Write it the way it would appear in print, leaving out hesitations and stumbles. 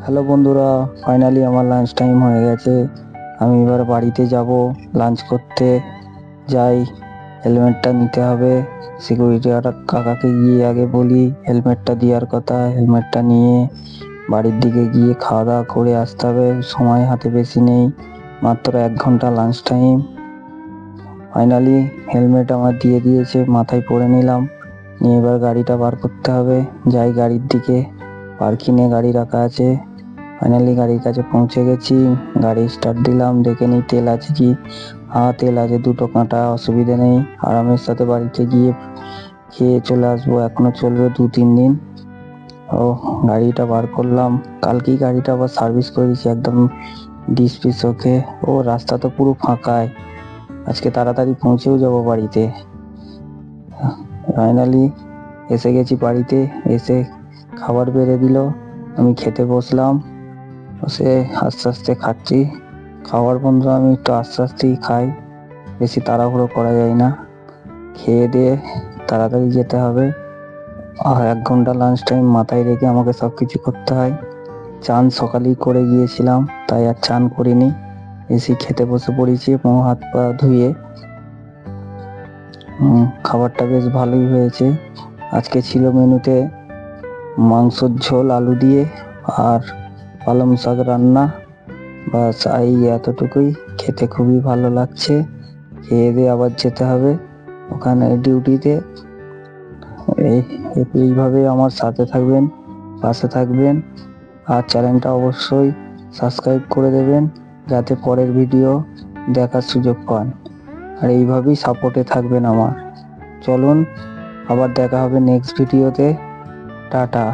Hello বন্ধুরা, finally আমার lunch time হয়ে গেছে। আমি এবার বাড়িতে যাব লাঞ্চ করতে। যাই, হেলমেটটা নিতে হবে। সিকিউরিটি কাকাকে গিয়ে আগে বলি হেলমেটটা দেওয়ার কথা। হেলমেটটা নিয়ে বাড়ির দিকে গিয়ে খাওয়া দাওয়া করে আসতে হবে। সময় হাতে বেশি নেই, মাত্র 1 ঘন্টা লাঞ্চ টাইম। ফাইনালি হেলমেট আমার দিয়ে দিয়েছে, মাথায় পরে নিলাম। নিয়ে এবার গাড়িটা বার করতে হবে। যাই গাড়ির দিকে, পার্কিংয়ে গাড়ি রাখা আছে। ফাইনালি গাড়ির কাছে পৌঁছে গেছি। গাড়ি স্টার্ট দিলাম, দেখে নিই তেল আছে কি। হ্যাঁ, তেল আছে, 2টো কাঁটা, অসুবিধে নেই। আরামের সাথে বাড়িতে গিয়ে খেয়ে চলে আসবো। এখনো চলবে 2-3 দিন। ও, গাড়িটা বার করলাম। কালকেই গাড়িটা আবার সার্ভিস করে দিয়েছি, একদম ডিস পিস ওকে। ও, রাস্তা তো পুরো ফাঁকায়, আজকে তাড়াতাড়ি পৌঁছেও যাবো বাড়িতে। ফাইনালি এসে গেছি বাড়িতে। এসে খাবার বেড়ে দিল, আমি খেতে বসলাম। বসে আস্তে আস্তে খাচ্ছি। খাবার বন্ধু আমি একটু আস্তে আস্তেই খাই, বেশি তাড়াহুড়ো করা যায় না। খেয়ে দিয়ে তাড়াতাড়ি যেতে হবে। 1 ঘন্টা লাঞ্চ টাইম মাথায় রেখে আমাকে সব কিছু করতে হয়। চান সকালেই করে গিয়েছিলাম, তাই আর চান করিনি। এসে খেতে বসে পড়েছি মুখ হাত পা ধুয়ে। খাবারটা বেশ ভালোই হয়েছে। আজকে ছিল মেনুতে মাংসর ঝোল আলু দিয়ে আর পালং শাক রান্না। বাস এই এতটুকুই। খেতে খুবই ভালো লাগছে। খেয়ে দিয়ে আবার যেতে হবে ওখানে ডিউটিতে। এইভাবে আমার সাথে থাকবেন, পাশে থাকবেন, আর চ্যানেলটা অবশ্যই সাবস্ক্রাইব করে দেবেন, যাতে পরের ভিডিও দেখার সুযোগ পান। আর এইভাবেই সাপোর্টে থাকবেন আমার। চলুন, আবার দেখা হবে নেক্সট ভিডিওতে। টাটা।